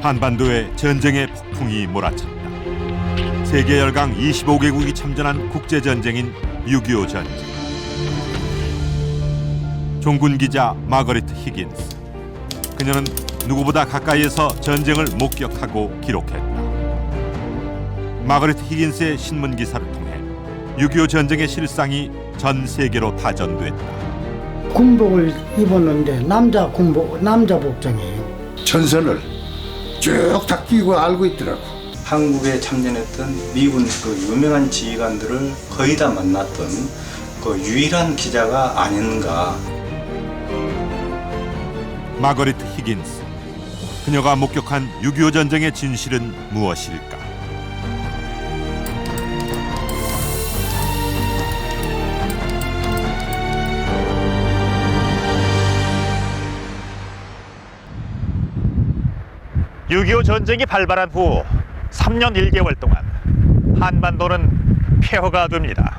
한반도에 전쟁의 폭풍이 몰아쳤다. 세계 열강 25개국이 참전한 국제전쟁인 6.25 전쟁. 종군 기자 마거리트 히긴스. 그녀는 누구보다 가까이에서 전쟁을 목격하고 기록했다. 마거리트 히긴스의 신문 기사를 통해 6.25 전쟁의 실상이 전 세계로 다전됐다. 군복을 입었는데 남자 복장이에요. 전선을 쭉 다 끼고 알고 있더라고. 한국에 참전했던 미군 그 유명한 지휘관들을 거의 다 만났던 그 유일한 기자가 아닌가. 마거리트 히긴스. 그녀가 목격한 6.25 전쟁의 진실은 무엇일까? (6.25) 전쟁이 발발한 후 3년 1개월 동안 한반도는 폐허가 됩니다.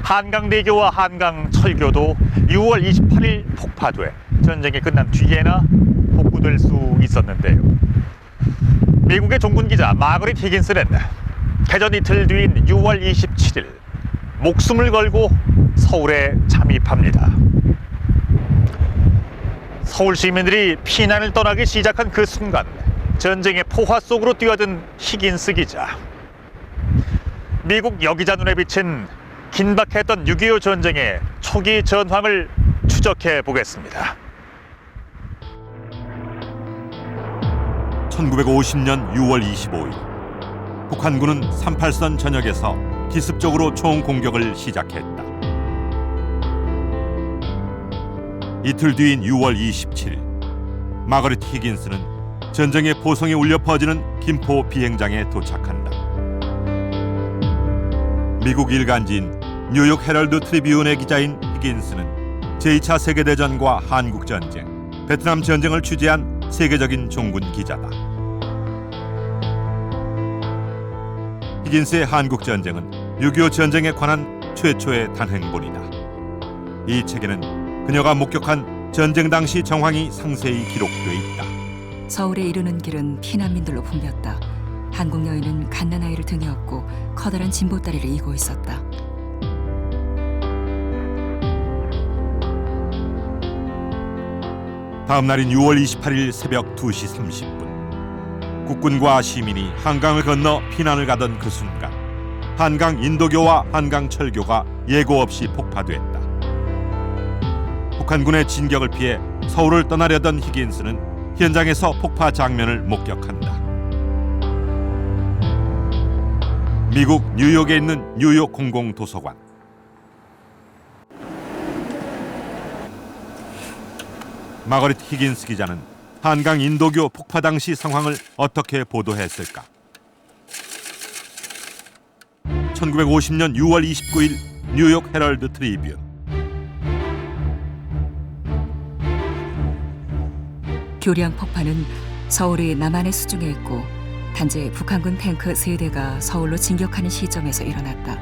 한강대교와 한강철교도 6월 28일 폭파돼 전쟁이 끝난 뒤에나 복구될 수 있었는데요. 미국의 종군 기자 마거리트 히긴스는 개전 이틀 뒤인 6월 27일 목숨을 걸고 서울에 잠입합니다. 서울 시민들이 피난을 떠나기 시작한 그 순간 전쟁의 포화 속으로 뛰어든 히긴스 기자. 미국 여기자 눈에 비친 긴박했던 6.25 전쟁의 초기 전황을 추적해 보겠습니다. 1950년 6월 25일 북한군은 38선 전역에서 기습적으로 총공격을 시작했다. 이틀 뒤인 6월 27일 마거리트 히긴스는 전쟁의 포성이 울려 퍼지는 김포 비행장에 도착한다. 미국 일간지인 뉴욕 헤럴드 트리뷴의 기자인 히긴스는 제2차 세계대전과 한국전쟁, 베트남 전쟁을 취재한 세계적인 종군 기자다. 히긴스의 한국전쟁은 6.25 전쟁에 관한 최초의 단행본이다. 이 책에는 그녀가 목격한 전쟁 당시 정황이 상세히 기록돼 있다. 서울에 이르는 길은 피난민들로 붐볐다. 한국 여인은 갓난아이를 등에 업고 커다란 진보다리를 이고 있었다. 다음 날인 6월 28일 새벽 2시 30분 국군과 시민이 한강을 건너 피난을 가던 그 순간 한강 인도교와 한강 철교가 예고 없이 폭파됐다. 북한군의 진격을 피해 서울을 떠나려던 히긴스는 현장에서 폭파 장면을 목격한다. 미국 뉴욕에 있는 뉴욕 공공도서관. 마거리트 히긴스 기자는 한강 인도교 폭파 당시 상황을 어떻게 보도했을까? 1950년 6월 29일 뉴욕 헤럴드 트리뷴. 교량 폭파는 서울의 남한에 수중해 있고 단지 북한군 탱크 3대가 서울로 진격하는 시점에서 일어났다.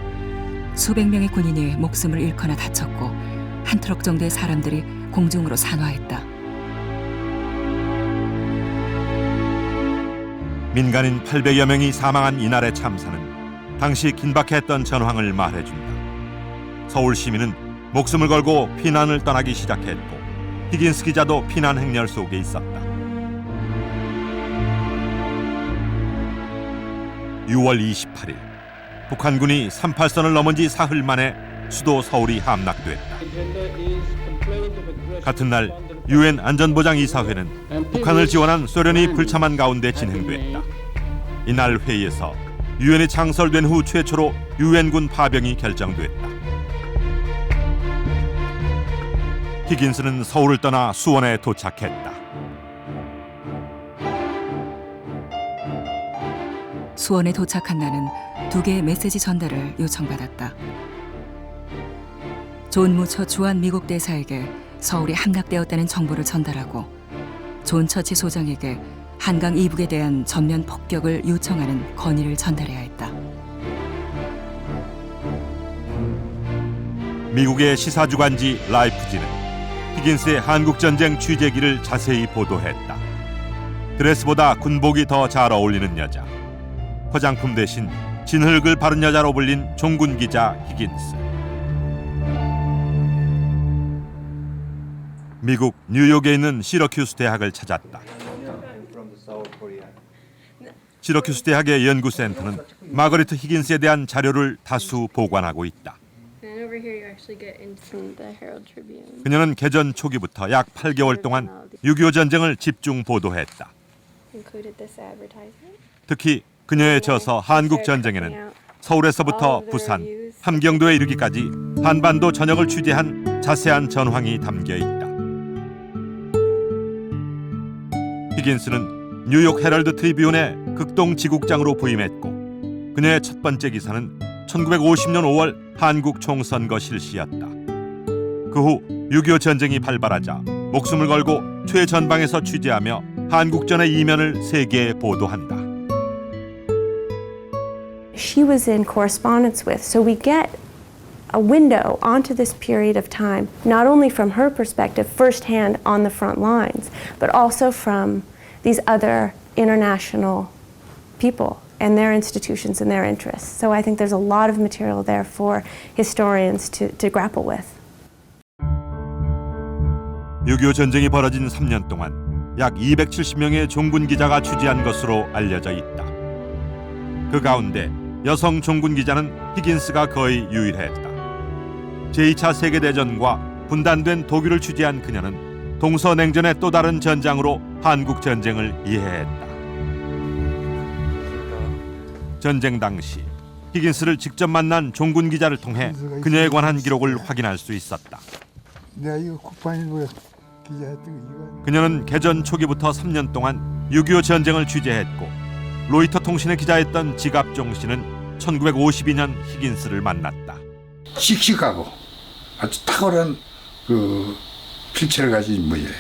수백 명의 군인이 목숨을 잃거나 다쳤고 한 트럭 정도의 사람들이 공중으로 산화했다. 민간인 800여 명이 사망한 이날의 참사는 당시 긴박했던 전황을 말해준다. 서울 시민은 목숨을 걸고 피난을 떠나기 시작했고 히긴스 기자도 피난 행렬 속에 있었다. 6월 28일 북한군이 38선을 넘은 지 사흘 만에 수도 서울이 함락됐다. 같은 날 유엔 안전보장이사회는 북한을 지원한 소련이 불참한 가운데 진행됐다. 이날 회의에서 유엔이 창설된 후 최초로 유엔군 파병이 결정됐다. 히긴스는 서울을 떠나 수원에 도착했다. 수원에 도착한 나는 2개의 메시지 전달을 요청받았다. 존 무처 주한 미국 대사에게 서울이 함락되었다는 정보를 전달하고 존 처치 소장에게 한강 이북에 대한 전면 폭격을 요청하는 건의를 전달해야 했다. 미국의 시사주간지 라이프지는 히긴스의 한국전쟁 취재기를 자세히 보도했다. 드레스보다 군복이 더 잘 어울리는 여자. 화장품 대신 진흙을 바른 여자로 불린 종군 기자 히긴스. 미국 뉴욕에 있는 시러큐스 대학을 찾았다. 시러큐스 대학의 연구센터는 마거리트 히긴스에 대한 자료를 다수 보관하고 있다. And over here you actually get into the Herald Tribune. 그녀는 개전 초기부터 약 8개월 동안 6.25 전쟁을 집중 보도했다. Included this advertisement. 특히 그녀의 저서 한국 전쟁에는 서울에서부터 부산, 함경도에 이르기까지 한반도 전역을 취재한 자세한 전황이 담겨 있다. 히긴스는 뉴욕 헤럴드 트리뷴의 극동 지국장으로 부임했고 그녀의 첫 번째 기사는 1950년 5월 한국 총선거 실시였다. 그 후 6.25 전쟁이 발발하자 목숨을 걸고 최전방에서 취재하며 한국전의 이면을 세계에 보도한다. She was in correspondence with, so we get a window onto this period of time, not only from her perspective firsthand on the front lines, but also from these other international people and their institutions and their interests. So I think there's a lot of material there for historians to grapple with. 6.25 전쟁이 벌어진 3년 동안 약 270명의 종군 기자가 취재한 것으로 알려져 있다. 그 가운데 여성 종군 기자는 히긴스가 거의 유일했다. 제2차 세계대전과 분단된 독일을 취재한 그녀는 동서냉전의 또 다른 전장으로 한국 전쟁을 이해했다. 전쟁 당시 히긴스를 직접 만난 종군 기자를 통해 그녀에 관한 기록을 확인할 수 있었다. 내가 이거 국방일보에 기자했던 거 이거. 그녀는 개전 초기부터 3년 동안 6.25 전쟁을 취재했고 로이터 통신의 기자였던 지갑종 씨는 1952년 히긴스를 만났다. 씩씩하고 아주 탁월한 그 필체를 가진 분이에요.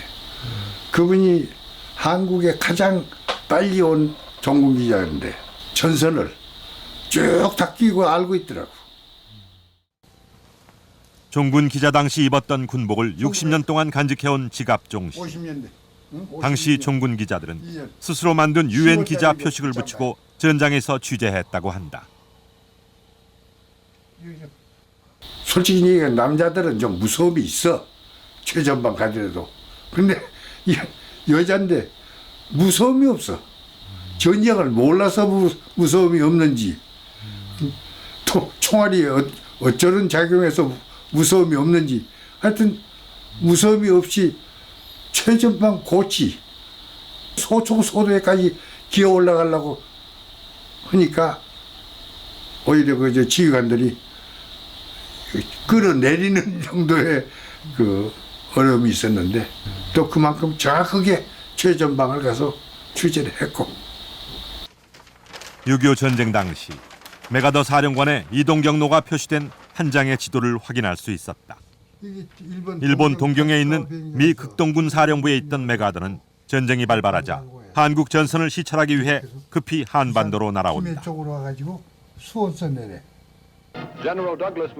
그분이 한국에 가장 빨리 온 종군 기자인데 전선을 쭉 다 끼고 알고 있더라고. 종군 기자 당시 입었던 군복을 60년 동안 간직해온 지갑종 씨. 50년대. 당시 종군 기자들은 스스로 만든 유엔 기자 표식을 붙이고 전장에서 취재했다고 한다. 솔직히 얘기해 남자들은 좀 무서움이 있어. 최전방 가더라도. 근데 여잔데 무서움이 없어. 전쟁을 몰라서 무서움이 없는지 또 총알이 어쩌는 작용해서 무서움이 없는지 하여튼 무서움이 없이 최전방 고치 소총 소도에까지 기어 올라가려고 하니까 오히려 그 지휘관들이 끌어내리는 정도의 그 어려움이 있었는데 또 그만큼 정확하게 최전방을 가서 취재를 했고 6.25 전쟁 당시 메가더 사령관의 이동 경로가 표시된 한 장의 지도를 확인할 수 있었다. 일본 동경에 있는 미 극동군 사령부에 있던 메가더는 전쟁이 발발하자 한국 전선을 시찰하기 위해 급히 한반도로 날아온다.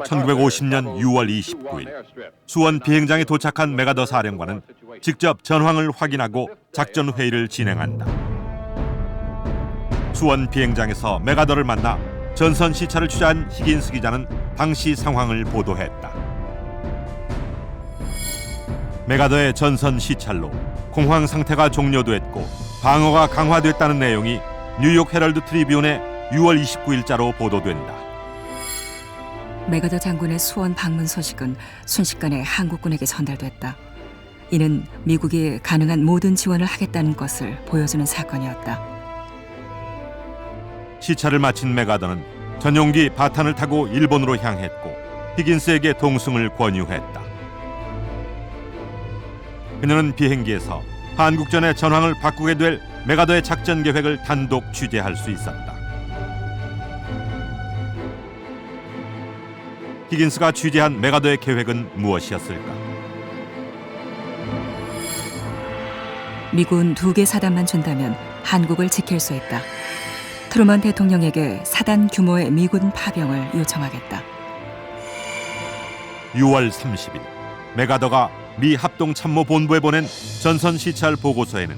1950년 6월 29일 수원 비행장에 도착한 메가더 사령관은 직접 전황을 확인하고 작전 회의를 진행한다. 수원 비행장에서 메가더를 만나 전선 시찰을 취재한 히긴스 기자는 당시 상황을 보도했다. 메가더의 전선 시찰로 공황 상태가 종료됐고 방어가 강화됐다는 내용이 뉴욕 헤럴드 트리뷴의 6월 29일자로 보도된다. 메가더 장군의 수원 방문 소식은 순식간에 한국군에게 전달됐다. 이는 미국이 가능한 모든 지원을 하겠다는 것을 보여주는 사건이었다. 시찰을 마친 메가더는 전용기 바탄을 타고 일본으로 향했고 히긴스에게 동승을 권유했다. 그녀는 비행기에서 한국전의 전황을 바꾸게 될 메가더의 작전 계획을 단독 취재할 수 있었다. 히긴스가 취재한 메가더의 계획은 무엇이었을까? 미군 2개 사단만 준다면 한국을 지킬 수 있다. 트루먼 대통령에게 사단 규모의 미군 파병을 요청하겠다. 6월 30일 메가더가 미 합동참모본부에 보낸 전선 시찰 보고서에는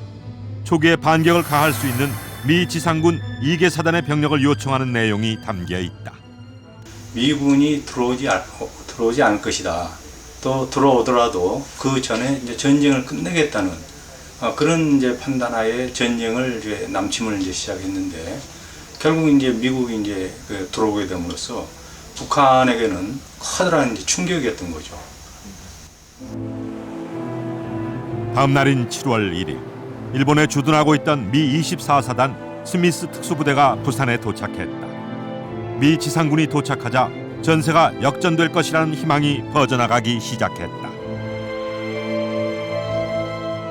초기에 반격을 가할 수 있는 미 지상군 2개 사단의 병력을 요청하는 내용이 담겨 있다. 미군이 들어오지 않을 것이다. 또 들어오더라도 그 전에 이제 전쟁을 끝내겠다는 그런 이제 판단하에 전쟁을 이제 남침을 이제 시작했는데 결국 이제 미국이 이제 들어오게 됨으로써 북한에게는 커다란 이제 충격이었던 거죠. 다음 날인 7월 1일, 일본에 주둔하고 있던 미 24사단 스미스 특수부대가 부산에 도착했다. 미 지상군이 도착하자 전세가 역전될 것이라는 희망이 퍼져나가기 시작했다.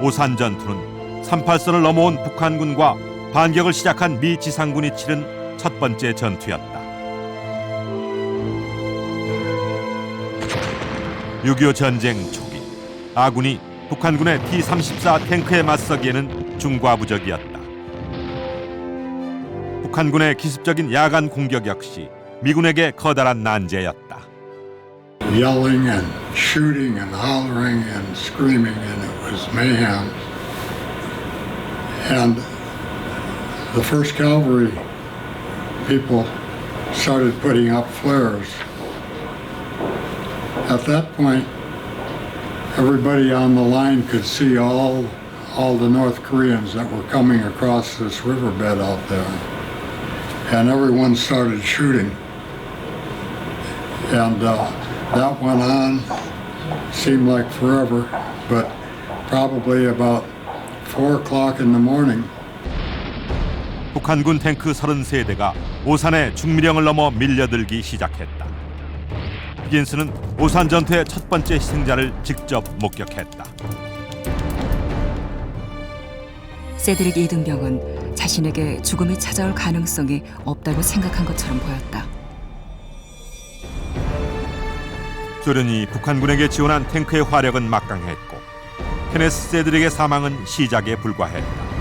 오산 전투는 38선을 넘어온 북한군과 반격을 시작한 미 지상군이 치른 첫 번째 전투였다. 6.25 전쟁 초기, 아군이 북한군의 T-34 탱크에 맞서기에는 중과부적이었다. 북한군의 기습적인 야간 공격 역시 미군에게 커다란 난제였다. Yelling and shooting and hollering and screaming, and it was mayhem. And the 1st Cavalry people started putting up flares. At that point, everybody on the line could see all the North Koreans that were coming across this riverbed out there. And everyone started shooting. And that went on, seemed like forever, but probably about 4 o'clock in the morning. 북한군 탱크 33대가 오산의 중미령을 넘어 밀려들기 시작했다. 히긴스는 오산 전투의 첫 번째 희생자를 직접 목격했다. 세드릭 이등병은 자신에게 죽음이 찾아올 가능성이 없다고 생각한 것처럼 보였다. 소련이 북한군에게 지원한 탱크의 화력은 막강했고 케네스 세드릭의 사망은 시작에 불과했다.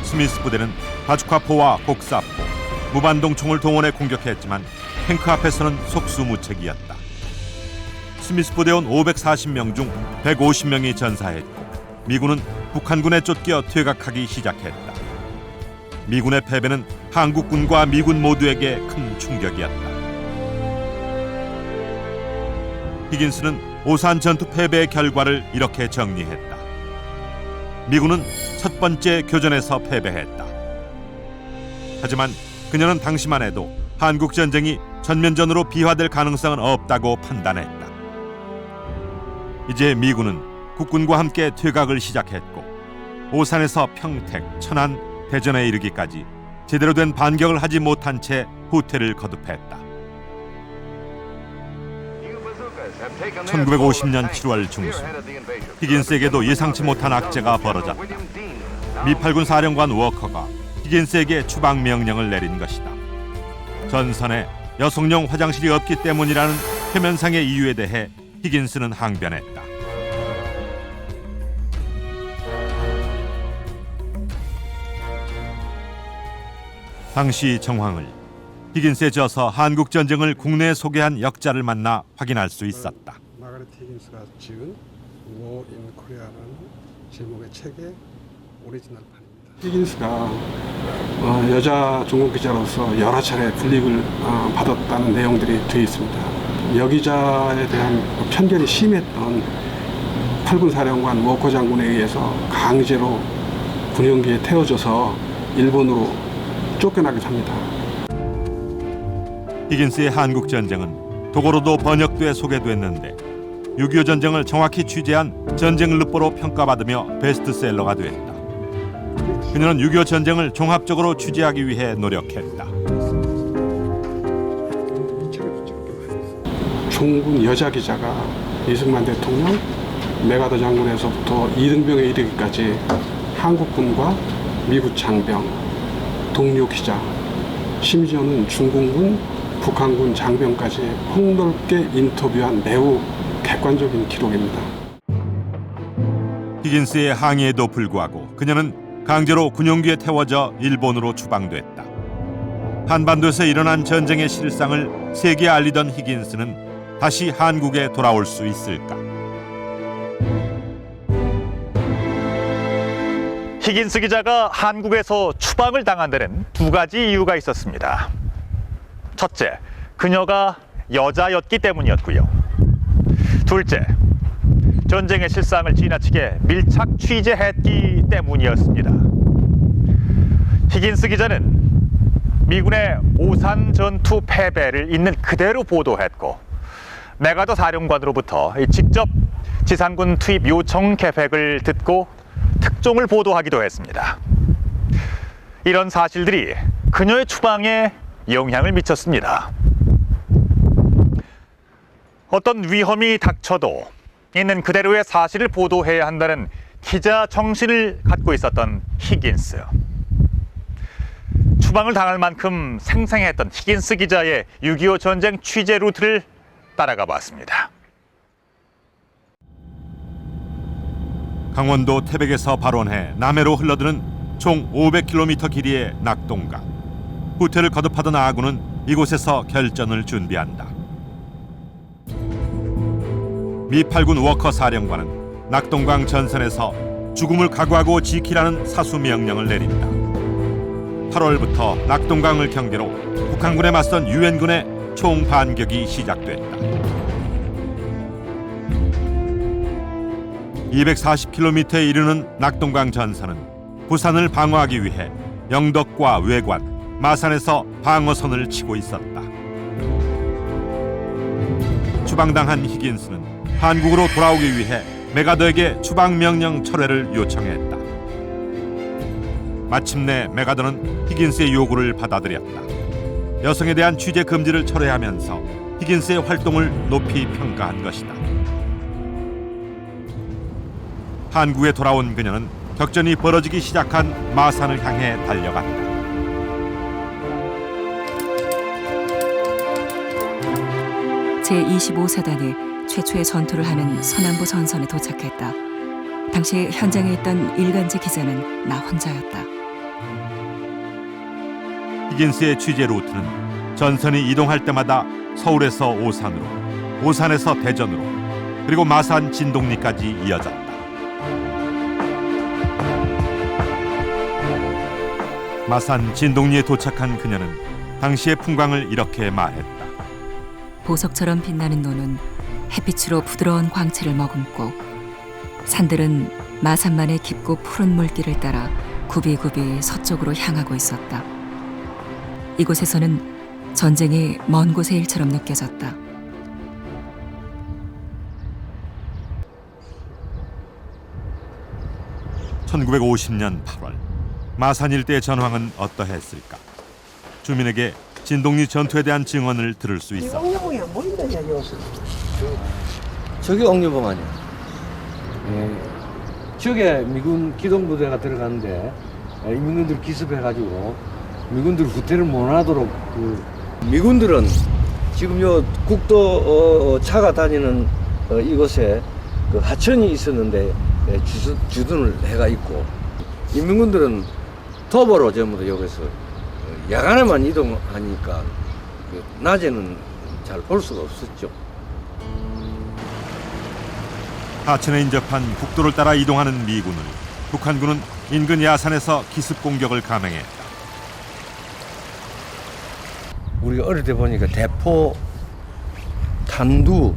스미스 부대는 바주카포와 곡사포, 무반동총을 동원해 공격했지만 탱크 앞에서는 속수무책이었다. 스미스 부대원 540명 중 150명이 전사했고 미군은 북한군에 쫓겨 퇴각하기 시작했다. 미군의 패배는 한국군과 미군 모두에게 큰 충격이었다. 히긴스는 오산 전투 패배의 결과를 이렇게 정리했다. 미군은 첫 번째 교전에서 패배했다. 하지만 그녀는 당시만 해도 한국 전쟁이 전면전으로 비화될 가능성은 없다고 판단했다. 이제 미군은 국군과 함께 퇴각을 시작했고 오산에서 평택, 천안, 대전에 이르기까지 제대로 된 반격을 하지 못한 채 후퇴를 거듭했다. 1950년 7월 중순, 히긴스에게도 예상치 못한 악재가 벌어졌다. 미 8군 사령관 워커가 히긴스에게 추방 명령을 내린 것이다. 전선에 여성용 화장실이 없기 때문이라는 표면상의 이유에 대해 히긴스는 항변했다. 당시 정황을 히긴스에 져서 한국 전쟁을 국내에 소개한 역자를 만나 확인할 수 있었다. 마가렛 히긴스가 지은 War in Korea라는 제목의 책의 오리지널 판입니다. 히긴스가 여자 중국 기자로서 여러 차례 불이익을 받았다는 내용들이 되어 있습니다. 여기자에 대한 편견이 심했던 8군 사령관 워커 장군에 의해서 강제로 군용기에 태워져서 일본으로 쫓겨나기도 합니다. 히긴스의 한국 전쟁은 도고로도 번역돼 소개됐는데 6.25 전쟁을 정확히 취재한 전쟁 르포로 평가받으며 베스트셀러가 됐다. 그녀는 6.25 전쟁을 종합적으로 취재하기 위해 노력했다. 중군 여자 기자가 이승만 대통령, 메가더 장군에서부터 이등병에 이르기까지 한국군과 미국 장병, 동료 기자, 심지어는 중공군, 북한군 장병까지 폭넓게 인터뷰한 매우 객관적인 기록입니다. 히긴스의 항의에도 불구하고 그녀는 강제로 군용기에 태워져 일본으로 추방됐다. 한반도에서 일어난 전쟁의 실상을 세계에 알리던 히긴스는 다시 한국에 돌아올 수 있을까? 히긴스 기자가 한국에서 추방을 당한 데는 두 가지 이유가 있었습니다. 첫째, 그녀가 여자였기 때문이었고요. 둘째, 전쟁의 실상을 지나치게 밀착 취재했기 때문이었습니다. 히긴스 기자는 미군의 오산 전투 패배를 있는 그대로 보도했고, 메가더 사령관으로부터 직접 지상군 투입 요청 계획을 듣고 특종을 보도하기도 했습니다. 이런 사실들이 그녀의 추방에 영향을 미쳤습니다. 어떤 위험이 닥쳐도 있는 그대로의 사실을 보도해야 한다는 기자 정신을 갖고 있었던 히긴스. 추방을 당할 만큼 생생했던 히긴스 기자의 6.25 전쟁 취재 루트를 따라가 봤습니다. 강원도 태백에서 발원해 남해로 흘러드는 총 500km 길이의 낙동강. 후퇴를 거듭하던 아군은 이곳에서 결전을 준비한다. 미 8군 워커 사령관은 낙동강 전선에서 죽음을 각오하고 지키라는 사수 명령을 내린다. 8월부터 낙동강을 경계로 북한군에 맞선 유엔군의 총반격이 시작됐다. 240km에 이르는 낙동강 전선은 부산을 방어하기 위해 영덕과 외관, 마산에서 방어선을 치고 있었다. 추방당한 히긴스는 한국으로 돌아오기 위해 메가더에게 추방 명령 철회를 요청했다. 마침내 메가더는 히긴스의 요구를 받아들였다. 여성에 대한 취재 금지를 철회하면서 히긴스의 활동을 높이 평가한 것이다. 한국에 돌아온 그녀는 격전이 벌어지기 시작한 마산을 향해 달려갔다. 제25사단이 최초의 전투를 하는 서남부 전선에 도착했다. 당시 현장에 있던 일간지 기자는 나 혼자였다. 히긴스의 취재 루트는 전선이 이동할 때마다 서울에서 오산으로, 오산에서 대전으로, 그리고 마산 진동리까지 이어졌다. 마산 진동리에 도착한 그녀는 당시의 풍광을 이렇게 말했다. 보석처럼 빛나는 노는 햇빛으로 부드러운 광채를 머금고, 산들은 마산만의 깊고 푸른 물길을 따라 굽이굽이 서쪽으로 향하고 있었다. 이곳에서는 전쟁이 먼 곳의 일처럼 느껴졌다. (1950년 8월) 마산 일대의 전황은 어떠했을까? 주민에게 진동리 전투에 대한 증언을 들을 수 있어. 저기 옥류봉 아니야. 저게 미군 기동부대가 들어가는데 미군들 기습해가지고 미군들 후퇴를 못하도록 미군들은 지금 요 국도 차가 다니는 이곳에 그 하천이 있었는데 주둔을 해가 있고, 인민군들은 도보로 전부 다 여기서 야간에만 이동하니까 낮에는 잘 볼 수가 없었죠. 하천에 인접한 국도를 따라 이동하는 미군을 북한군은 인근 야산에서 기습 공격을 감행했다. 우리가 어릴 때 보니까 대포, 탄두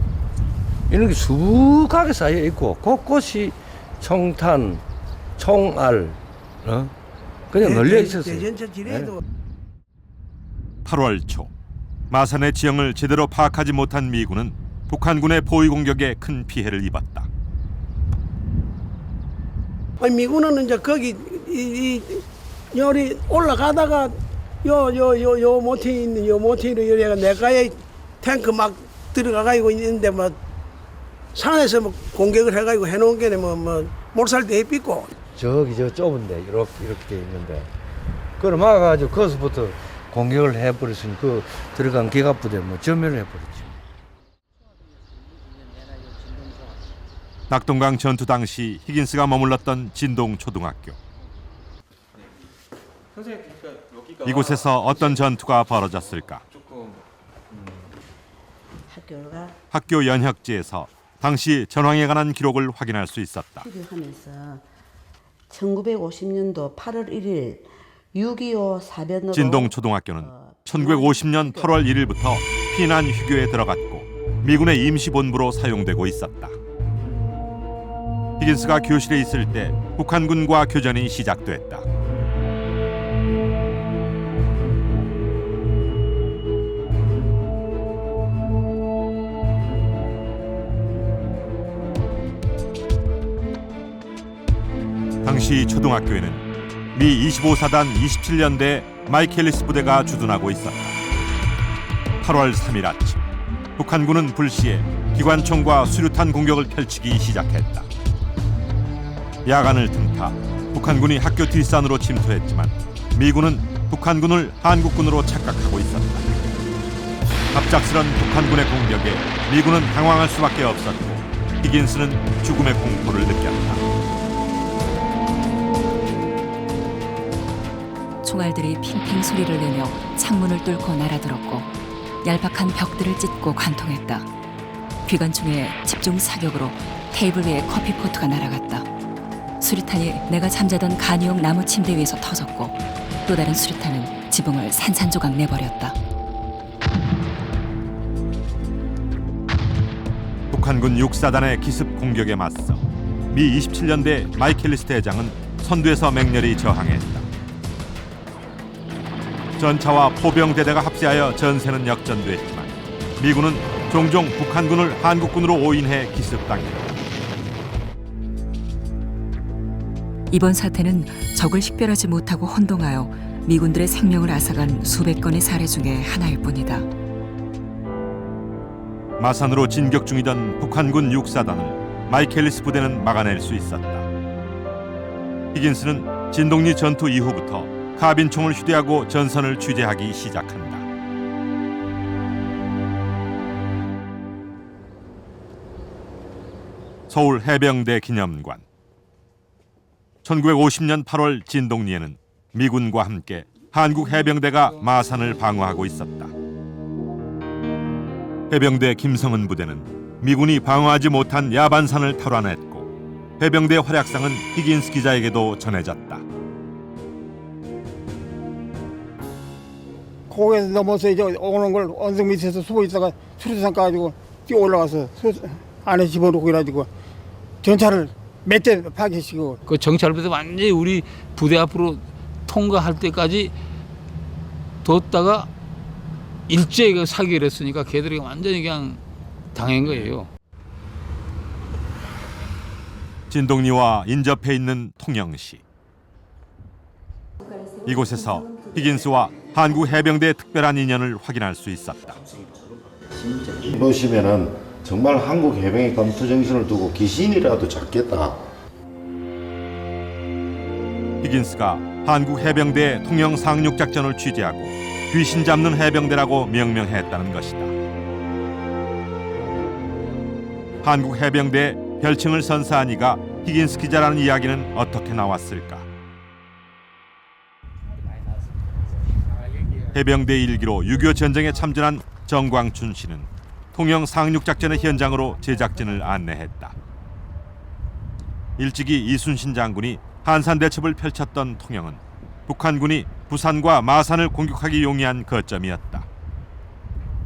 이런 게 수북하게 쌓여 있고 곳곳이 총탄, 총알 그냥 널려 있었어요. 8월 초 마산의 지형을 제대로 파악하지 못한 미군은 북한군의 포위 공격에 큰 피해를 입었다. 미군은 이제 거기 요리 올라가다가 요 모퉁이 있는 요 모퉁이로 여기가 내가에 탱크 막 들어가가지고 있는데 뭐 산에서 뭐 공격을 해가지고 해놓은 게 뭐 몰살대 삐고 저기 저 좁은데 이렇게 돼 있는데 그걸 막아가지고 거기서부터 공격을 해버렸으니 그 들어간 기갑부대 뭐 전멸을 해버렸죠. 낙동강 전투 당시 히긴스가 머물렀던 진동초등학교. 이곳에서 어떤 전투가 벌어졌을까? 학교 연혁지에서 당시 전황에 관한 기록을 확인할 수 있었다. 필요하면서 1950년도 8월 1일 6.25 사변으로 진동초등학교는 1950년 8월 1일부터 피난 휴교에 들어갔고 미군의 임시본부로 사용되고 있었다. 히긴스가 교실에 있을 때 북한군과 교전이 시작됐다. 당시 초등학교에는 미 25사단 27년대 마이켈리스 부대가 주둔하고 있었다. 8월 3일 아침 북한군은 불시에 기관총과 수류탄 공격을 펼치기 시작했다. 야간을 틈타 북한군이 학교 뒷산으로 침투했지만 미군은 북한군을 한국군으로 착각하고 있었다. 갑작스런 북한군의 공격에 미군은 당황할 수밖에 없었고 히긴스는 죽음의 공포를 느꼈다. 총알들이 핑핑 소리를 내며 창문을 뚫고 날아들었고 얄팍한 벽들을 찢고 관통했다. 기관총의 집중 사격으로 테이블 위에 커피포트가 날아갔다. 수류탄이 내가 잠자던 간이용 나무 침대 위에서 터졌고 또 다른 수류탄은 지붕을 산산조각 내버렸다. 북한군 6사단의 기습 공격에 맞서 미 27년대 마이켈리스 대장은 선두에서 맹렬히 저항했다. 전차와 포병대대가 합세하여 전세는 역전됐지만 미군은 종종 북한군을 한국군으로 오인해 기습당했다. 이번 사태는 적을 식별하지 못하고 혼동하여 미군들의 생명을 앗아간 수백 건의 사례 중에 하나일 뿐이다. 마산으로 진격 중이던 북한군 6사단을 마이켈리스 부대는 막아낼 수 있었다. 히긴스는 진동리 전투 이후부터 카빈총을 휴대하고 전선을 취재하기 시작한다. 서울 해병대 기념관. 1950년 8월 진동리에는 미군과 함께 한국 해병대가 마산을 방어하고 있었다. 해병대 김성은 부대는 미군이 방어하지 못한 야반산을 탈환했고 해병대의 활약상은 히긴스 기자에게도 전해졌다. 고개에서 넘어서 이제 오는 걸 언덕 밑에서 숨어 있다가 수류탄 까가지고 뛰어 올라가서 안에 집어넣고 그래가지고 전차를 몇 대 파괴시키고. 그 정찰부대 완전히 우리 부대 앞으로 통과할 때까지 뒀다가 일제히 그 사격을 했으니까 걔들이 완전히 그냥 당한 거예요. 진동리와 인접해 있는 통영시. 이곳에서 히긴스와 한국 해병대의 특별한 인연을 확인할 수 있었다. 보시면은 정말 한국 해병의 검투 정신을 두고 귀신이라도 잡겠다. 히긴스가 한국 해병대의 통영 상륙 작전을 취재하고 귀신 잡는 해병대라고 명명했다는 것이다. 한국 해병대의 별칭을 선사한 이가 히긴스 기자라는 이야기는 어떻게 나왔을까? 해병대 일기로 6.25 전쟁에 참전한 정광춘 씨는 통영 상륙작전의 현장으로 제작진을 안내했다. 일찍이 이순신 장군이 한산대첩을 펼쳤던 통영은 북한군이 부산과 마산을 공격하기 용이한 거점이었다.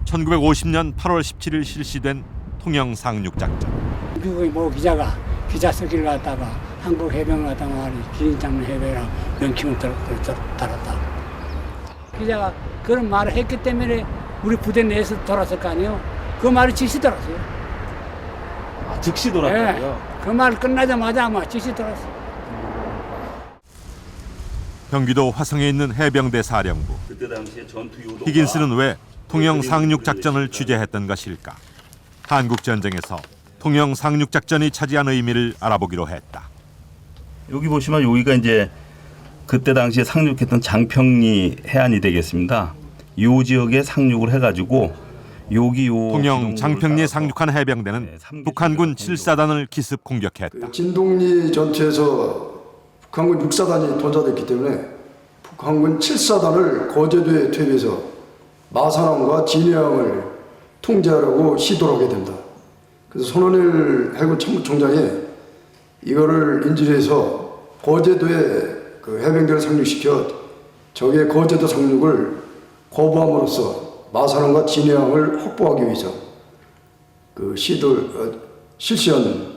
1950년 8월 17일 실시된 통영 상륙작전. 미국의 모 기자가 기자 쓰기를 갖다가 한국 해병을 갖다가 말이 기린 잡는 해병이라 명칭을 달았다. 기자가 그런 말을 했기 때문에 우리 부대 내에서 돌았을 거 아니에요. 그 말이 즉시 돌았어요. 아, 즉시 돌았다고요? 네, 그 말 끝나자마자 아마 즉시 돌았어요. 경기도 화성에 있는 해병대 사령부. 그때 당시에 전투 요도가 히긴스는 왜 통영 상륙 작전을 취재했던 것일까? 한국 전쟁에서 통영 상륙 작전이 차지한 의미를 알아보기로 했다. 여기 보시면 여기가 이제 그때 당시에 상륙했던 장평리 해안이 되겠습니다. 이 지역에 상륙을 해가지고 여기 통영 장평리에 상륙한 해병대는 북한군 7사단을 기습 공격했다. 진동리 전투에서 북한군 6사단이 돈사됐기 때문에 북한군 7사단을 거제도에 투입해서 마산항과 진해항을 통제하려고 시도를 하게 됩니다. 그래서 손원일 해군 참모총장이 이거를 인지해서 거제도에 그 해병대를 상륙시켜 적의 거제도 상륙을 거부함으로써 마산항과 진해항을 확보하기 위해서 그 실시한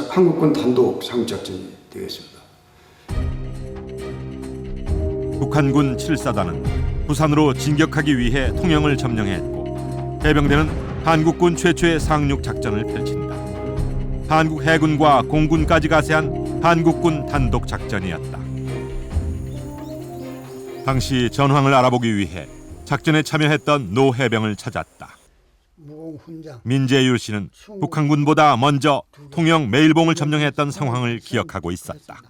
한국군 단독 상륙작전이 되겠습니다. 북한군 7사단은 부산으로 진격하기 위해 통영을 점령했고 해병대는 한국군 최초의 상륙 작전을 펼친다. 한국 해군과 공군까지 가세한 한국군 단독 작전이었다. 당시 전황을 알아보기 위해 작전에 참여했던 노 해병을 찾았다. 민재율 씨는 북한군보다 먼저 통영 매일봉을 점령했던 상황을 기억하고 있었다.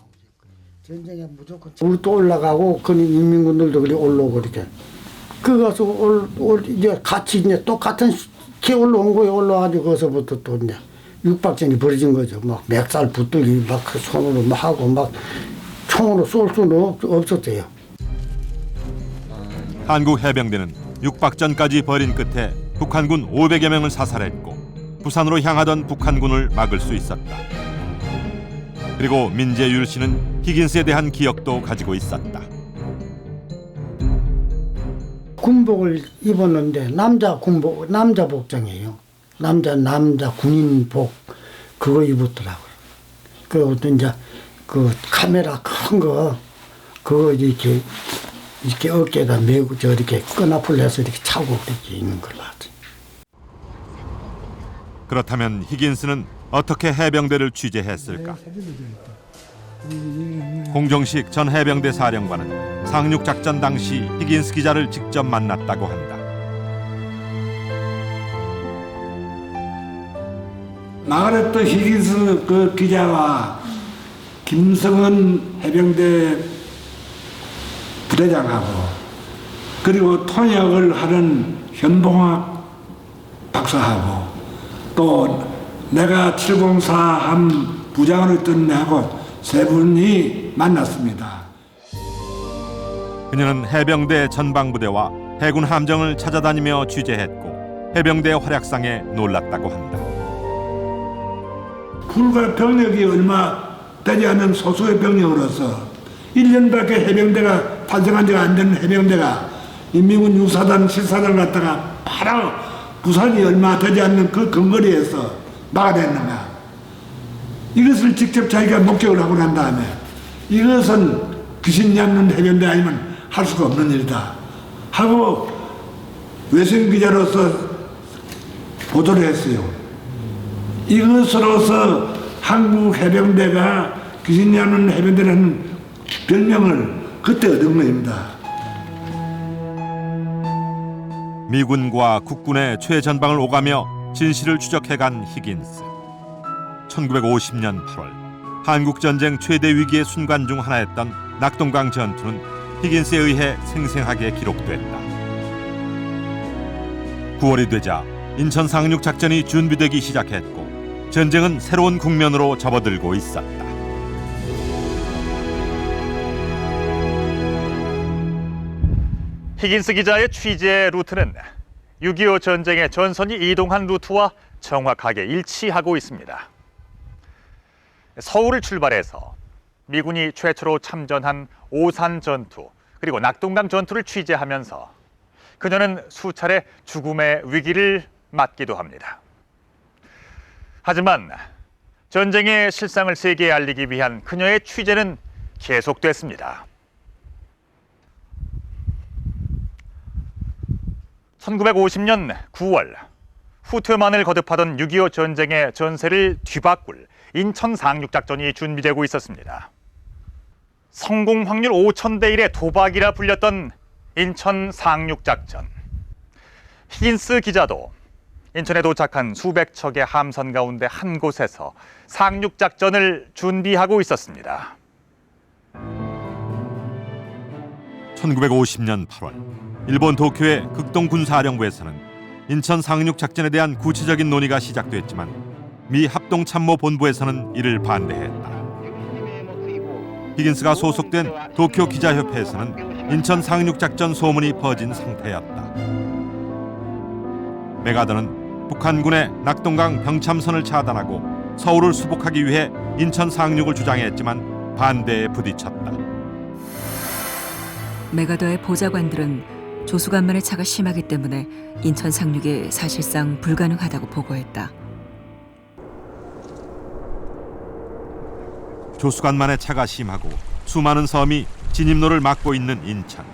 우리 또 올라가고 그 인민군들도 그리 올라오고 이렇게 그가서 이제 같이 이제 똑같은 키 올라온 거에 올라와가지고 거기서부터 또 이제 육박전이 벌어진 거죠. 막 맥살 붙들기 막 그 손으로 막 하고 막 총으로 쏠 수는 없었대요. 한국 해병대는 육박전까지 벌인 끝에 북한군 500여 명을 사살했고 부산으로 향하던 북한군을 막을 수 있었다. 그리고 민재율 씨는 히긴스에 대한 기억도 가지고 있었다. 군복을 입었는데 남자 복장이에요. 남자 군인복 그거 입었더라고요. 그리고 또 이제 그 카메라 큰 거 그거 이렇게 어깨에다 메고 이렇게 끈앞을 내서 이렇게 차고 이렇게 있는 걸 봤어요. 그렇다면 히긴스는 어떻게 해병대를 취재했을까? 공정식 전 해병대 사령관은 상륙작전 당시 히긴스 기자를 직접 만났다고 한다. 마가렛 히긴스 그 기자와 김성은 해병대 부대장하고 그리고 통역을 하는 현봉학 박사하고 또 내가 704함 부장으로 있던 내하고 세 분이 만났습니다. 그녀는 해병대 전방부대와 해군 함정을 찾아다니며 취재했고 해병대의 활약상에 놀랐다고 한다. 불과 병력이 얼마 되지 않은 소수의 병력으로서 1년밖에 해병대가 탄생한 지가 안 되는 해병대가 인민군 6사단, 7사단을 갖다가 바로 부산이 얼마 되지 않는 그 근거리에서 막아냈는가. 이것을 직접 자기가 목격을 하고 난 다음에 이것은 귀신 잡는 해병대 아니면 할 수가 없는 일이다 하고 외신 기자로서 보도를 했어요. 이것으로서 한국 해병대가 귀신 잡는 해병대라는 별명을 그때 얻은 겁니다. 미군과 국군의 최전방을 오가며 진실을 추적해간 히긴스. 1950년 8월 한국전쟁 최대 위기의 순간 중 하나였던 낙동강 전투는 히긴스에 의해 생생하게 기록됐다. 9월이 되자 인천 상륙 작전이 준비되기 시작했고 전쟁은 새로운 국면으로 접어들고 있었다. 히긴스 기자의 취재 루트는 6.25 전쟁의 전선이 이동한 루트와 정확하게 일치하고 있습니다. 서울을 출발해서 미군이 최초로 참전한 오산 전투 그리고 낙동강 전투를 취재하면서 그녀는 수차례 죽음의 위기를 맞기도 합니다. 하지만 전쟁의 실상을 세계에 알리기 위한 그녀의 취재는 계속됐습니다. 1950년 9월 후퇴만을 거듭하던 6.25 전쟁의 전세를 뒤바꿀 인천 상륙작전이 준비되고 있었습니다. 성공 확률 5,000대 1의 도박이라 불렸던 인천 상륙작전. 히긴스 기자도 인천에 도착한 수백 척의 함선 가운데 한 곳에서 상륙작전을 준비하고 있었습니다. 1950년 8월 일본 도쿄의 극동군사령부에서는 인천 상륙작전에 대한 구체적인 논의가 시작됐지만 미 합동참모본부에서는 이를 반대했다. 히긴스가 소속된 도쿄 기자협회에서는 인천 상륙작전 소문이 퍼진 상태였다. 메가더는 북한군의 낙동강 병참선을 차단하고 서울을 수복하기 위해 인천 상륙을 주장했지만 반대에 부딪혔다. 메가더의 보좌관들은 조수간만의 차가 심하기 때문에 인천 상륙이 사실상 불가능하다고 보고했다. 조수간만의 차가 심하고 수많은 섬이 진입로를 막고 있는 인천.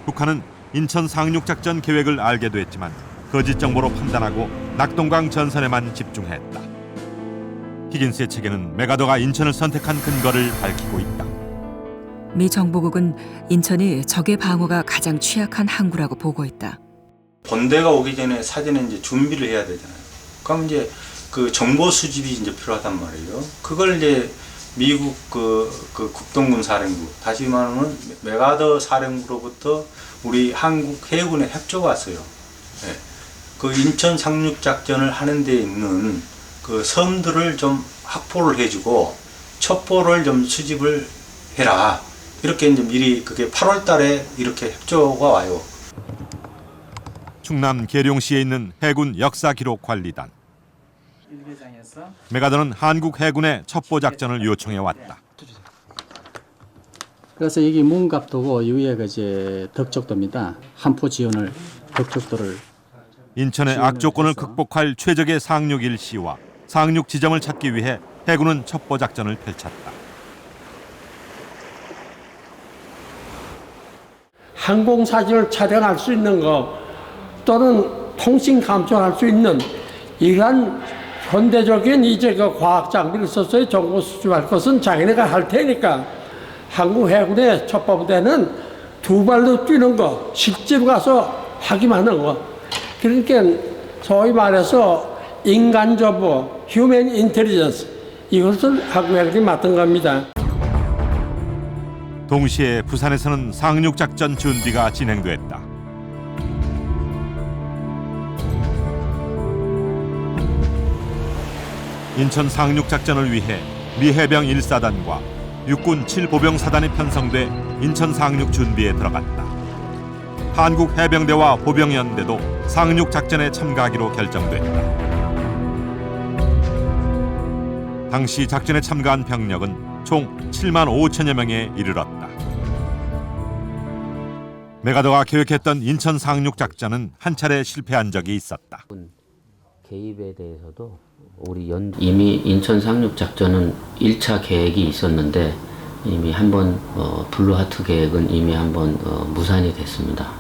북한은 인천 상륙작전 계획을 알게 됐지만 거짓 정보로 판단하고 낙동강 전선에만 집중했다. 히긴스의 책에는 메가더가 인천을 선택한 근거를 밝히고 있다. 미 정보국은 인천이 적의 방어가 가장 취약한 항구라고 보고했다. 본대가 오기 전에 사전에 이제 준비를 해야 되잖아요. 그럼 이제 그 정보 수집이 이제 필요하단 말이에요. 그걸 이제 미국 그 국동군 사령부, 다시 말하면 메가더 사령부로부터 우리 한국 해군에 협조가 왔어요. 네. 그 인천 상륙 작전을 하는 데 있는 그 섬들을 좀 확보를 해주고 첩보를 좀 수집을 해라. 이렇게 이제 미리 그게 8월 달에 이렇게 협조가 와요. 충남 계룡시에 있는 해군 역사기록관리단. 메가더는 한국 해군의 첩보 작전을 요청해 왔다. 그래서 여기 문갑도고 위에 이제 덕적도입니다. 한포 지원을 덕적도를. 인천의 악조건을 극복할 최적의 상륙 일시와 상륙 지점을 찾기 위해 해군은 첩보 작전을 펼쳤다. 항공 사진을 촬영할 수 있는 거 또는 통신 감청할 수 있는 이러한 현대적인 이제 그 과학 장비를 써서 정보 수집할 것은 자기네가 할 테니까 한국 해군의 첩보부대는 두 발로 뛰는 거, 실제로 가서 확인하는 거. 그러니까 소위 말해서 인간 정보, 휴먼 인텔리전스 이것을 한국 해군이 맡은 겁니다. 동시에 부산에서는 상륙 작전 준비가 진행됐다. 인천 상륙 작전을 위해 미 해병 1사단과 육군 7보병 사단이 편성돼 인천 상륙 준비에 들어갔다. 한국 해병대와 보병연대도 상륙 작전에 참가하기로 결정됐다. 당시 작전에 참가한 병력은 총 7만 5천여 명에 이르렀다. 메가더가 계획했던 인천 상륙 작전은 한 차례 실패한 적이 있었다. 개입에 대해서도 이미 인천 상륙 작전은 1차 계획이 있었는데 이미 한번 블루하트 계획은 이미 한번 무산이 됐습니다.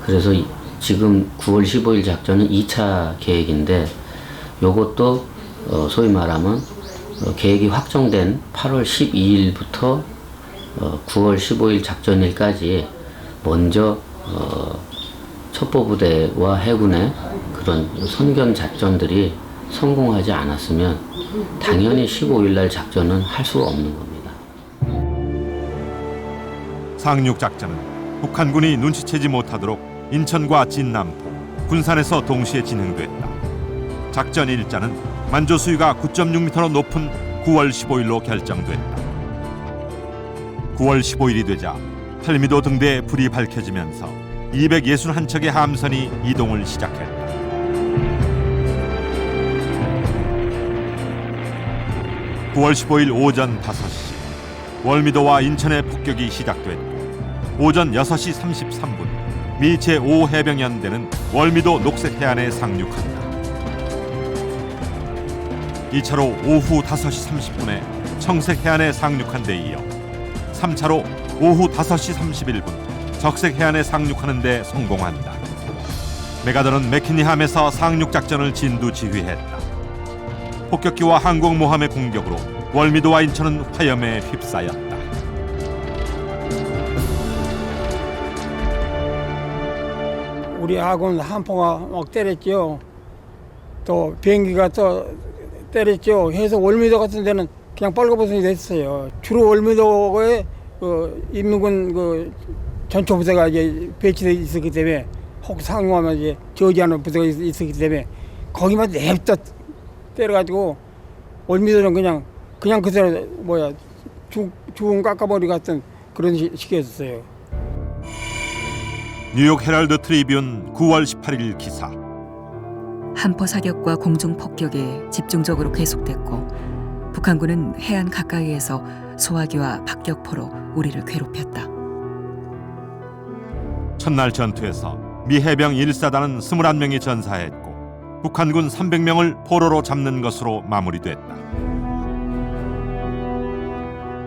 그래서 지금 9월 15일 작전은 2차 계획인데 이것도 소위 말하면 계획이 확정된 8월 12일부터 9월 15일 작전일까지 먼저 첩보부대와 해군의 그런 선견 작전들이 성공하지 않았으면 당연히 15일 날 작전은 할 수가 없는 겁니다. 상륙 작전은 북한군이 눈치채지 못하도록 인천과 진남포, 군산에서 동시에 진행됐다. 작전 일자는 만조 수위가 9.6m로 높은 9월 15일로 결정됐다. 9월 15일이 되자 팔미도 등대에 불이 밝혀지면서 261척의 함선이 이동을 시작했다. (9월 15일) 오전 5시 월미도와 인천의 폭격이 시작됐고 오전 6시 33분 미 제5 해병연대는 월미도 녹색 해안에 상륙한다. 2차로 오후 5시 30분에 청색 해안에 상륙한 데 이어 3차로 오후 5시 31분 적색 해안에 상륙하는 데 성공한다. 메가더는 맥키니함에서 상륙 작전을 진두 지휘했다. 폭격기와 항공모함의 공격으로 월미도와 인천은 화염에 휩싸였다. 우리 아군 한포가 막 때렸죠. 또 비행기가 또 때렸죠. 해서 월미도 같은 데는 그냥 빨간불이 됐어요. 주로 월미도에 인민군 전초부대가 이제 배치되어 있었기 때문에 혹 상용하면 이제 저지하는 부대가 있었기 때문에 거기만 냅다 때려가지고 월미도는 그냥 그대로 죽은 깎아버리 같은 그런 식이었어요. 뉴욕 헤럴드 트리뷴 9월 18일 기사. 한포 사격과 공중 폭격이 집중적으로 계속됐고 북한군은 해안 가까이에서 소화기와 박격포로 우리를 괴롭혔다. 첫날 전투에서 미 해병 1사단은 21명이 전사했고 북한군 300명을 포로로 잡는 것으로 마무리됐다.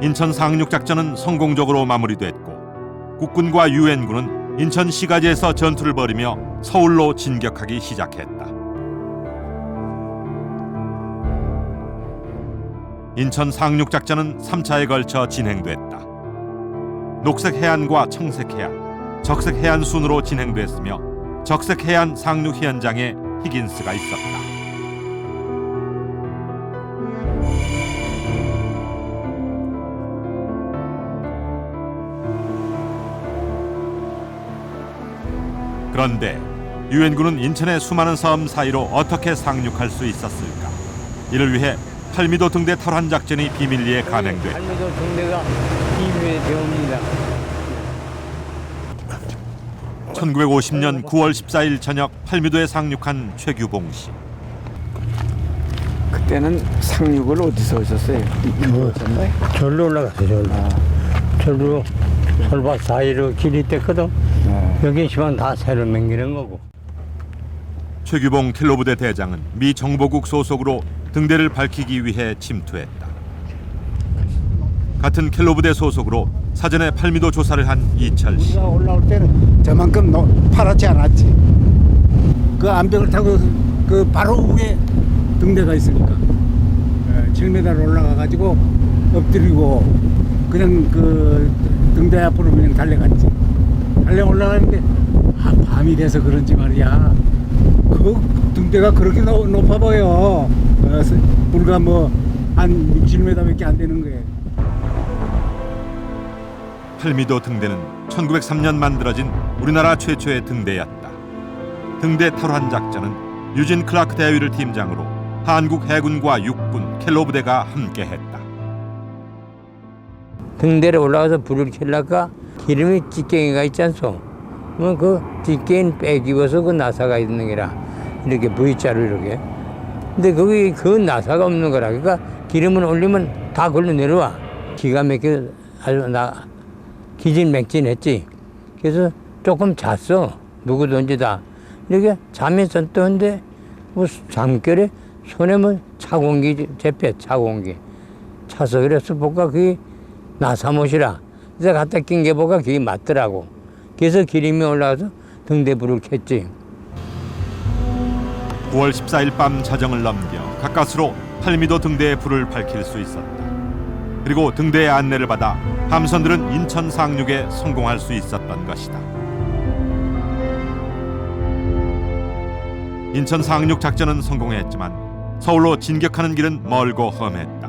인천 상륙작전은 성공적으로 마무리됐고 국군과 유엔군은 인천 시가지에서 전투를 벌이며 서울로 진격하기 시작했다. 인천 상륙작전은 3차에 걸쳐 진행됐다. 녹색 해안과 청색 해안, 적색 해안 순으로 진행됐으며 적색 해안 상륙 현장에 히긴스가 있었다. 그런데 유엔군은 인천의 수많은 섬 사이로 어떻게 상륙할 수 있었을까? 이를 위해 팔미도 등대 탈환 작전이 비밀리에 감행됐다. 팔미도 등대가 비밀에 되옵니다. 1950년 9월 14일 저녁 팔미도에 상륙한 최규봉 씨. 그때는 상륙을 어디서 하셨어요? 절로 올라갔어요. 절로 솔밭 사이로 길이 뗐거든. 여기 시간 다 새로 맹기는 거고. 최규봉 킬로부대 대장은 미 정보국 소속으로 등대를 밝히기 위해 침투했다. 같은 킬로부대 소속으로 사전에 팔미도 조사를 한 이철 씨. 우리가 올라올 때는 저만큼 파랗지 않았지. 그 암벽을 타고 그 바로 위에 등대가 있으니까 7m 올라가가지고 엎드리고 그냥 그 등대 앞으로 그냥 달려갔지. 달려 올라가는데 밤이 돼서 그런지 말이야. 그 등대가 그렇게 높아 보여. 불과 뭐 한 6-7m밖에 안 되는 거예요. 팔미도 등대는 1903년 만들어진 우리나라 최초의 등대였다. 등대 탈환 작전은 유진 클라크 대위를 팀장으로 한국 해군과 육군 켈로부대가 함께했다. 등대를 올라가서 불을 켜려까 기름이 찌개가 있지 않소? 그 찌개는 빼기워서 그 나사가 있는 게라 이렇게 V자로 이렇게. 근데 거기 그 나사가 없는 거라. 그러니까 기름을 올리면 다 걸려 내려와. 기가 막혀 아주 기진맥진했지. 그래서 조금 잤어. 누구든지 다. 이렇게 잠이 섰던데 뭐 잠결에 손에 뭐 차공기 잡혀 차공기 차서 그래서 보니까 그게 나사못이라. 그래서 갖다 낀 게 보니까 그게 맞더라고. 그래서 기름이 올라와서 등대불을 켰지. 9월 14일 밤 자정을 넘겨 가까스로 팔미도 등대에 불을 밝힐 수 있었다. 그리고 등대의 안내를 받아 함선들은 인천 상륙에 성공할 수 있었던 것이다. 인천 상륙 작전은 성공했지만 서울로 진격하는 길은 멀고 험했다.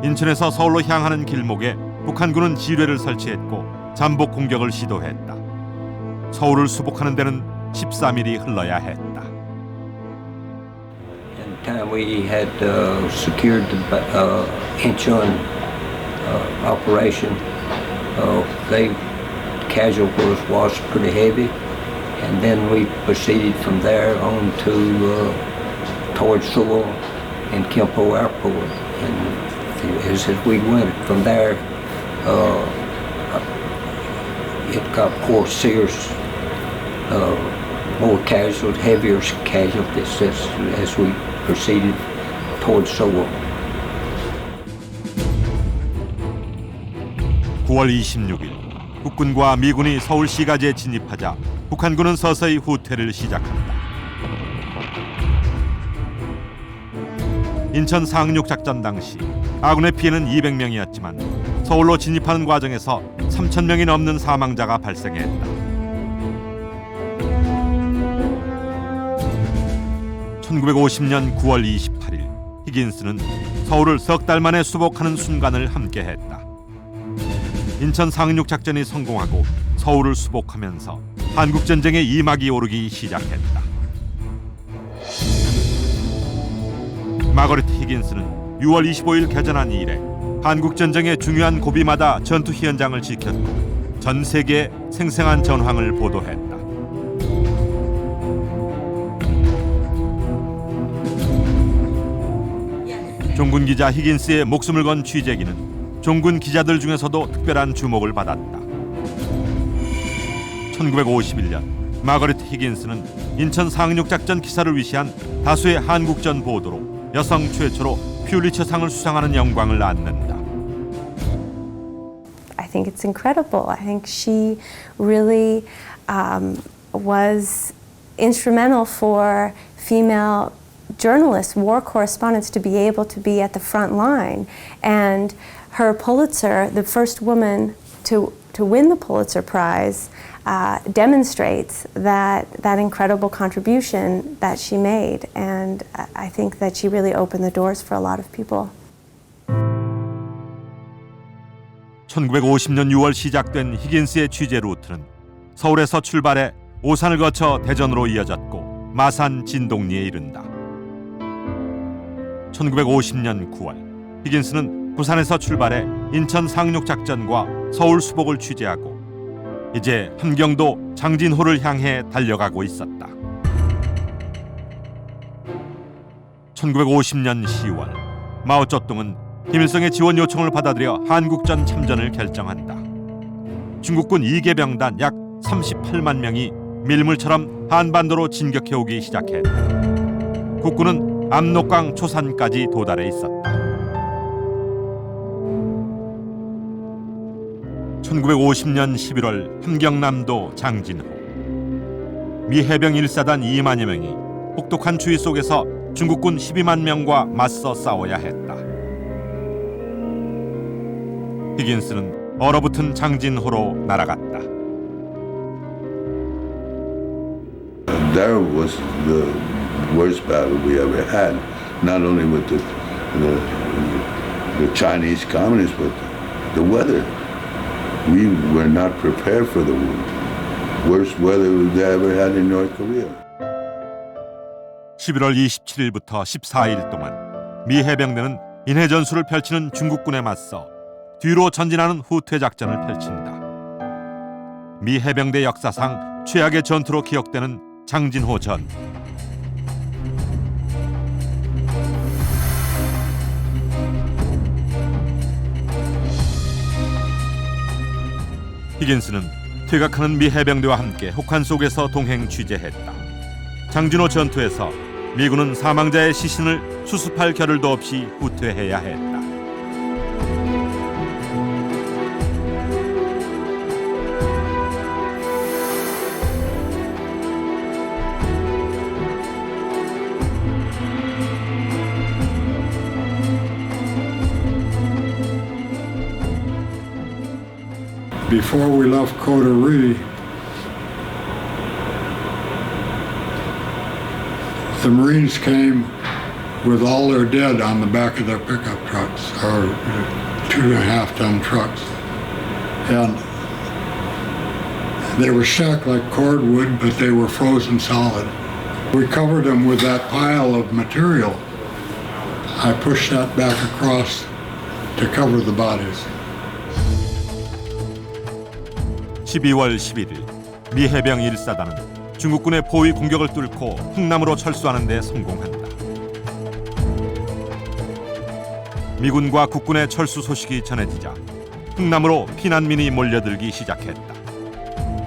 인천에서 서울로 향하는 길목에 북한군은 지뢰를 설치했고 잠복 공격을 시도했다. 서울을 수복하는 데는 13일이 흘러야 했다. Time we had secured the Incheon operation, the casualties was pretty heavy, and then we proceeded from there on to towards Seoul and Kimpo Airport. And as we went from there, it got more serious, more casualties, heavier casualties as we proceeded towards Seoul. 9월 26일 국군과 미군이 서울 시가지에 진입하자 북한군은 서서히 후퇴를 시작한다. 인천 상륙 작전 당시 아군의 피해는 200명이었지만 서울로 진입하는 과정에서 3,000명이 넘는 사망자가 발생했다. 1950년 9월 28일 히긴스는 서울을 석 달 만에 수복하는 순간을 함께했다. 인천 상륙 작전이 성공하고 서울을 수복하면서 한국 전쟁의 이막이 오르기 시작했다. 마거리트 히긴스는 6월 25일 개전한 이래 한국 전쟁의 중요한 고비마다 전투 현장을 지켰고 전 세계에 생생한 전황을 보도했다. 종군 기자 히긴스의 목숨을 건 취재기는 종군 기자들 중에서도 특별한 주목을 받았다. 1951년 마거릿 히긴스는 인천 상륙작전 기사를 위시한 다수의 한국전 보도로 여성 최초로 퓰리처상을 수상하는 영광을 안는다. I think it's incredible. I think she really was instrumental for female journalists, war correspondents, to be able to be at the front line. And her Pulitzer, the first woman to win the Pulitzer Prize, demonstrates that incredible contribution that she made. And I think that she really opened the doors for a lot of people. 1950년 6월 시작된 히긴스의 취재 루트는 서울에서 출발해 오산을 거쳐 대전으로 이어졌고 마산 진동리에 이른다. 1950년 9월 히긴스는 부산에서 출발해 인천 상륙작전과 서울 수복을 취재하고 이제 함경도 장진호를 향해 달려가고 있었다. 1950년 10월 마오쩌둥은 김일성의 지원 요청을 받아들여 한국전 참전을 결정한다. 중국군 2개 병단 약 38만 명이 밀물처럼 한반도로 진격해오기 시작했다. 국군은 압록강 초산까지 도달해 있었다. 1950년 11월 함경남도 장진호. 미 해병 1사단 2만여 명이 혹독한 추위 속에서 중국군 12만 명과 맞서 싸워야 했다. 히긴스는 얼어붙은 장진호로 날아갔다. That was the worst battle we ever had, not only with the Chinese communists, but the weather. We were not prepared for the worst weather we ever had in North Korea. 11월 27일부터 14일 동안 미 해병대는 인해 전술을 펼치는 중국군에 맞서 뒤로 전진하는 후퇴 작전을 펼친다. 미 해병대 역사상 최악의 전투로 기억되는 장진호 전. 히긴스는 퇴각하는 미 해병대와 함께 혹한 속에서 동행 취재했다. 장진호 전투에서 미군은 사망자의 시신을 수습할 겨를도 없이 후퇴해야 했다. Before we left Coterie, the Marines came with all their dead on the back of their pickup trucks, or 2.5-ton trucks. And they were stacked like cordwood, but they were frozen solid. We covered them with that pile of material. I pushed that back across to cover the bodies. 12월 11일 미 해병 1사단은 중국군의 포위 공격을 뚫고 흥남으로 철수하는 데 성공한다. 미군과 국군의 철수 소식이 전해지자 흥남으로 피난민이 몰려들기 시작했다.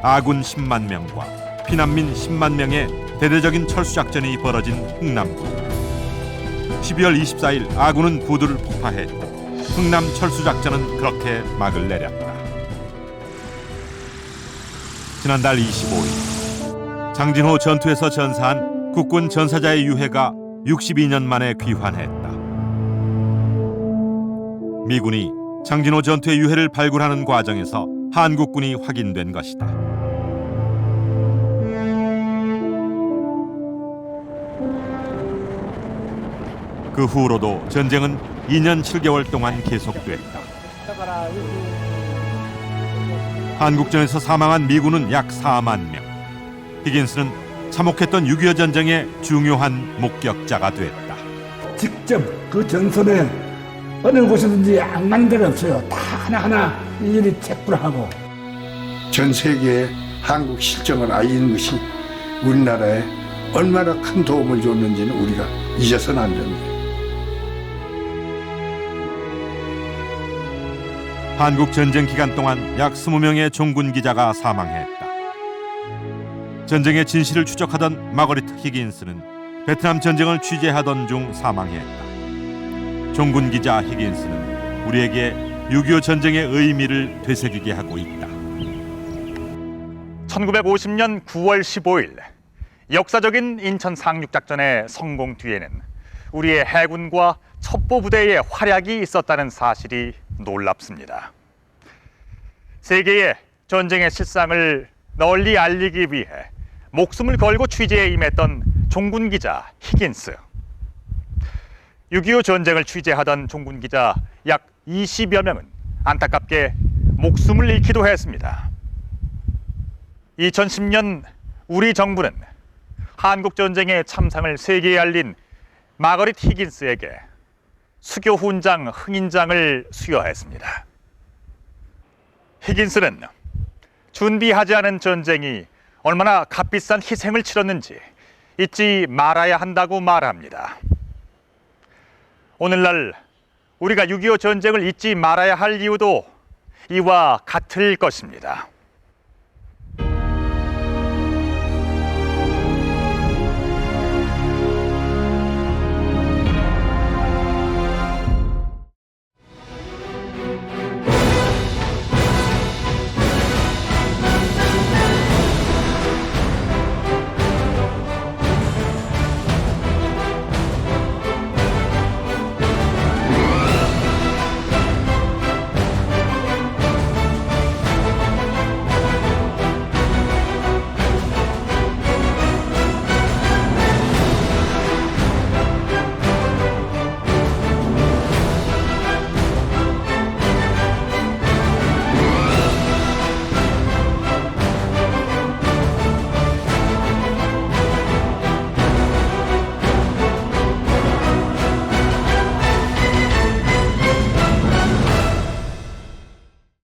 아군 10만 명과 피난민 10만 명의 대대적인 철수 작전이 벌어진 흥남부. 12월 24일 아군은 부두를 폭파했고 흥남 철수 작전은 그렇게 막을 내렸다. 지난달 25일 장진호 전투에서 전사한 국군 전사자의 유해가 62년 만에 귀환했다. 미군이 장진호 전투의 유해를 발굴하는 과정에서 한국군이 확인된 것이다. 그 후로도 전쟁은 2년 7개월 동안 계속됐다. 한국전에서 사망한 미군은 약 4만 명. 히긴스는 참혹했던 6.25 전쟁의 중요한 목격자가 됐다. 직접 그 전선에 어느 곳이든지 안 가는 데가 없어요. 다 하나하나 일일이 체크를 하고. 전 세계에 한국 실정을 알리는 것이 우리나라에 얼마나 큰 도움을 줬는지는 우리가 잊어서는 안 됩니다. 한국 전쟁 기간 동안 약 20명의 종군 기자가 사망했다. 전쟁의 진실을 추적하던 마거리트 히긴스는 베트남 전쟁을 취재하던 중 사망했다. 종군 기자 히긴스는 우리에게 6.25 전쟁의 의미를 되새기게 하고 있다. 1950년 9월 15일 역사적인 인천 상륙작전의 성공 뒤에는 우리의 해군과 첩보부대의 활약이 있었다는 사실이 놀랍습니다. 세계에 전쟁의 실상을 널리 알리기 위해 목숨을 걸고 취재에 임했던 종군 기자 히긴스. 6.25 전쟁을 취재하던 종군 기자 약 20여 명은 안타깝게 목숨을 잃기도 했습니다. 2010년 우리 정부는 한국 전쟁의 참상을 세계에 알린 마거리트 히긴스에게 수교 훈장 흥인장을 수여했습니다. 히긴스는 준비하지 않은 전쟁이 얼마나 값비싼 희생을 치렀는지 잊지 말아야 한다고 말합니다. 오늘날 우리가 6.25 전쟁을 잊지 말아야 할 이유도 이와 같을 것입니다.